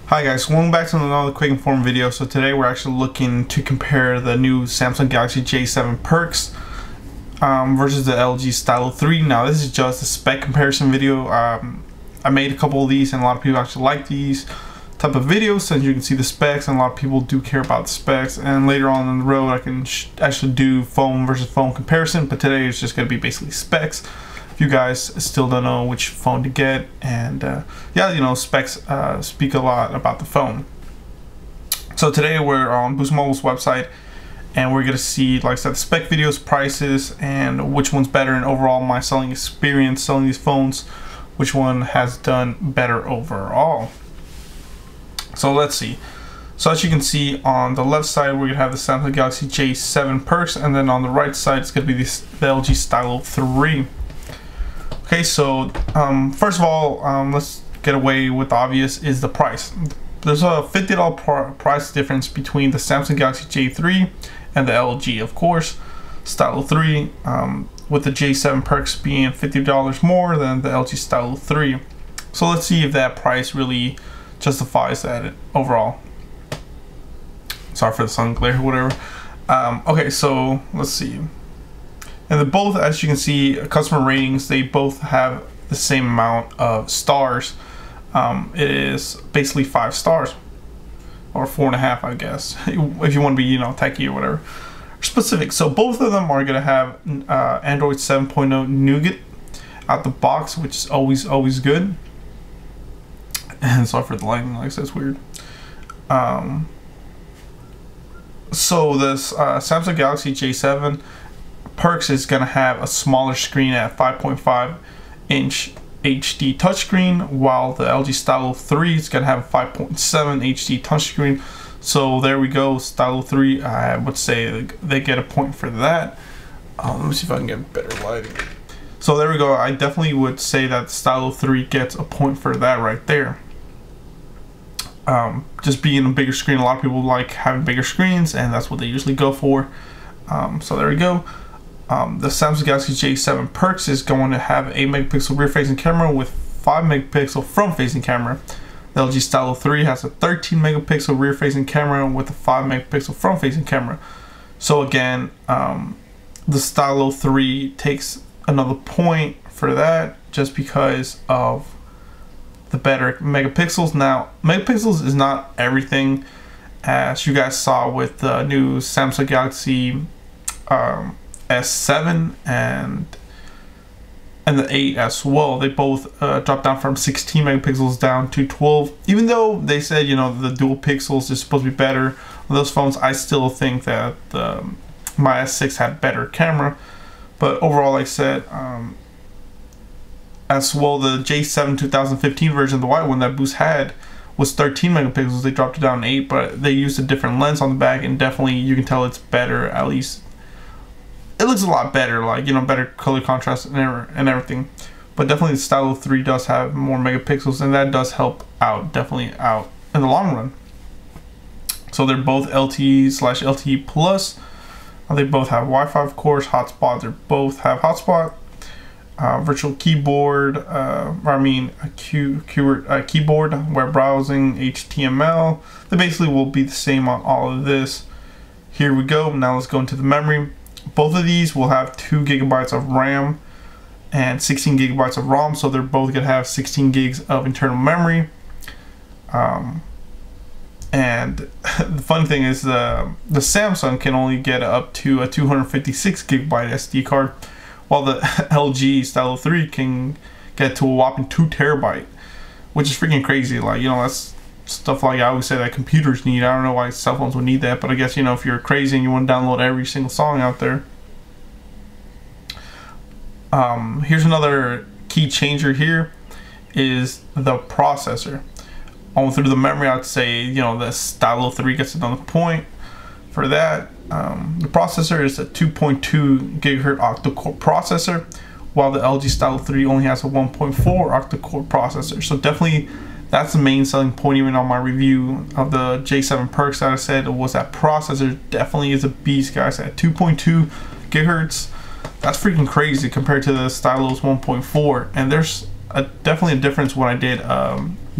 Hi guys, welcome back to another quick inform video. So today we're actually looking to compare the new Samsung Galaxy J7 Perx versus the LG Stylo 3. Now this is just a spec comparison video. I made a couple of these and a lot of people actually like these type of videos since you can see the specs, and a lot of people do care about the specs. And later on in the road I can actually do phone versus phone comparison, but today it's just going to be basically specs. If you guys still don't know which phone to get, and yeah, you know, specs speak a lot about the phone. So today we're on Boost Mobile's website and we're gonna see, like I said, spec videos, prices, and which one's better in overall my selling experience selling these phones, which one has done better overall. So let's see. So as you can see, on the left side we're gonna have the Samsung Galaxy J7 Perx, and then on the right side it's gonna be the LG Stylo 3. Okay, so first of all, let's get away with the obvious, is the price. There's a $50 price difference between the Samsung Galaxy J3 and the LG, of course, Stylo 3, with the J7 Perx being $50 more than the LG Stylo 3. So let's see if that price really justifies that overall. Sorry for the sun glare or whatever. Okay, so let's see. And they're both, as you can see, customer ratings, they both have the same amount of stars. It is basically 5 stars, or 4.5, I guess, if you want to be, you know, techie or whatever, specific. So both of them are going to have Android 7.0 Nougat out the box, which is always good. And sorry for the lighting, like I said, it's weird. So this Samsung Galaxy J7 Perx is going to have a smaller screen at 5.5-inch HD touchscreen, while the LG Stylo 3 is going to have a 5.7 HD touchscreen. So there we go, Stylo 3, I would say they get a point for that. Let me see if I can get better lighting. So there we go, I definitely would say that Stylo 3 gets a point for that right there. Just being a bigger screen, a lot of people like having bigger screens, and that's what they usually go for. So there we go. The Samsung Galaxy J7 Perx is going to have an 8 megapixel rear facing camera with 5 megapixel front facing camera. The LG Stylo 3 has a 13 megapixel rear facing camera with a 5 megapixel front facing camera. So again, the Stylo 3 takes another point for that just because of the better megapixels. Now, megapixels is not everything, as you guys saw with the new Samsung Galaxy S7 and the 8 as well. They both dropped down from 16 megapixels down to 12. Even though they said, you know, the dual pixels is supposed to be better on those phones, I still think that my S6 had better camera. But overall, like I said, as well, the J7 2015 version, the white one that Boost had, was 13 megapixels. They dropped it down to 8, but they used a different lens on the back, and definitely you can tell it's better. At least it looks a lot better, like, you know, better color contrast and everything. But definitely the Stylo 3 does have more megapixels, and that does help out, definitely out in the long run. So they're both LTE/LTE plus. They both have Wi-Fi, of course, hotspot. They both have hotspot, virtual keyboard, keyboard, web browsing, HTML. They basically will be the same on all of this. Here we go. Now let's go into the memory. Both of these will have 2 gigabytes of RAM and 16 gigabytes of ROM, so they're both gonna have 16 gigs of internal memory. And the fun thing is the Samsung can only get up to a 256 gigabyte SD card, while the LG Stylo 3 can get to a whopping 2 terabyte, which is freaking crazy. Like, you know, that's stuff like I always say that computers need. I don't know why cell phones would need that, but I guess, you know, if you're crazy and you want to download every single song out there. Here's another key changer here, is the processor. On through the memory, I'd say, you know, the Stylo 3 gets another point for that. The processor is a 2.2 gigahertz octa-core processor, while the LG Stylo 3 only has a 1.4 octa-core processor. So definitely that's the main selling point. Even on my review of the J7 Perx that I said, was that processor definitely is a beast, guys. At 2.2 gigahertz, that's freaking crazy compared to the Stylo's 1.4. And there's definitely a difference when I did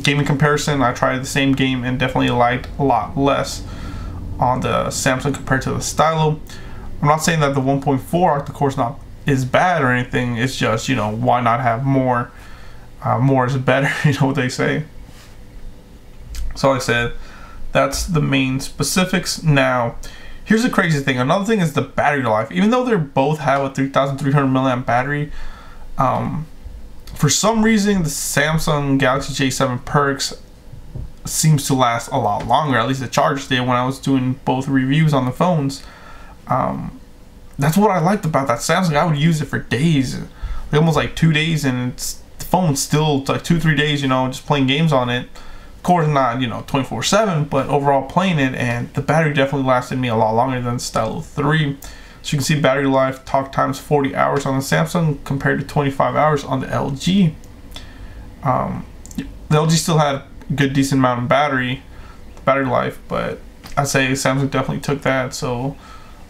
gaming comparison. I tried the same game and definitely liked a lot less on the Samsung compared to the Stylo. I'm not saying that the 1.4 octa-core is bad or anything. It's just, you know, why not have more? More is better, you know what they say. So like I said, that's the main specifics. Now, here's the crazy thing. Another thing is the battery life. Even though they both have a 3,300 milliamp battery, for some reason the Samsung Galaxy J7 Perx seems to last a lot longer. At least the charge did when I was doing both reviews on the phones. That's what I liked about that Samsung. I would use it for days, like almost like 2 days, and the phone's still like 2-3 days, you know, just playing games on it. Of course not, you know, 24/7, but overall playing it, and the battery definitely lasted me a lot longer than the Stylo 3. So you can see battery life, talk times 40 hours on the Samsung compared to 25 hours on the LG. The LG still had a good decent amount of battery life, but I'd say Samsung definitely took that. So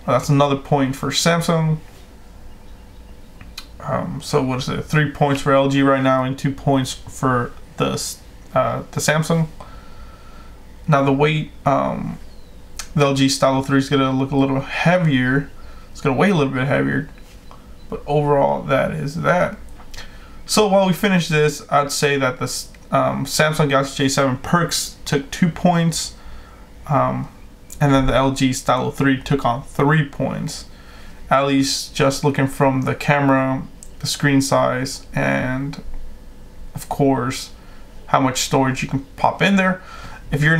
that's another point for Samsung. So what is it? 3 points for LG right now and 2 points for the Samsung. Now the weight, the LG Stylo 3 is gonna look a little heavier. It's gonna weigh a little bit heavier, but overall that is that. So while we finish this, I'd say that the Samsung Galaxy J7 Perx took 2 points, and then the LG Stylo 3 took on 3 points. At least just looking from the camera, the screen size, and of course how much storage you can pop in there. If you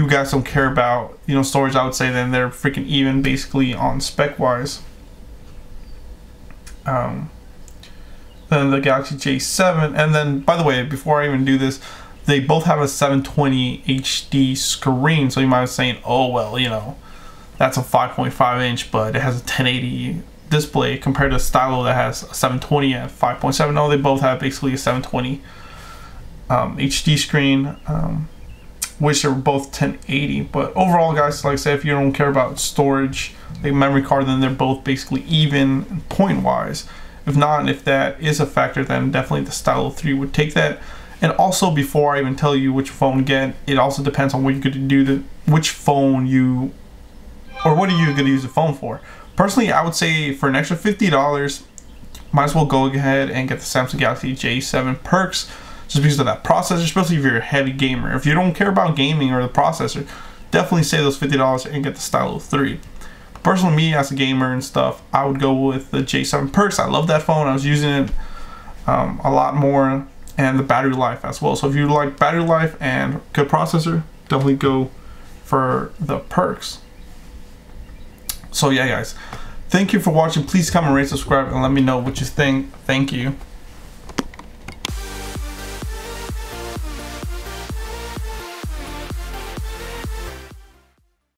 guys don't care about, you know, storage, I would say then they're freaking even basically on spec wise. Then the Galaxy J7, and then by the way, before I even do this, they both have a 720 HD screen. So you might be saying, oh well, you know, that's a 5.5 inch, but it has a 1080 display compared to a Stylo that has a 720 at 5.7. No, they both have basically a 720 HD screen, which are both 1080. But overall, guys, like I said, if you don't care about storage, the memory card, then they're both basically even point wise. If not, and if that is a factor, then definitely the Stylo 3 would take that. And also, before I even tell you which phone to get, it also depends on what you're going to do, which phone you, or what are you going to use the phone for. Personally, I would say for an extra $50, might as well go ahead and get the Samsung Galaxy J7 Perx, just because of that processor, especially if you're a heavy gamer. If you don't care about gaming or the processor, definitely save those $50 and get the Stylo 3. Personally, me as a gamer and stuff, I would go with the J7 Perx. I love that phone. I was using it a lot more, and the battery life as well. So if you like battery life and good processor, definitely go for the Perx. So yeah, guys, thank you for watching. Please comment, rate, subscribe, and let me know what you think. Thank you.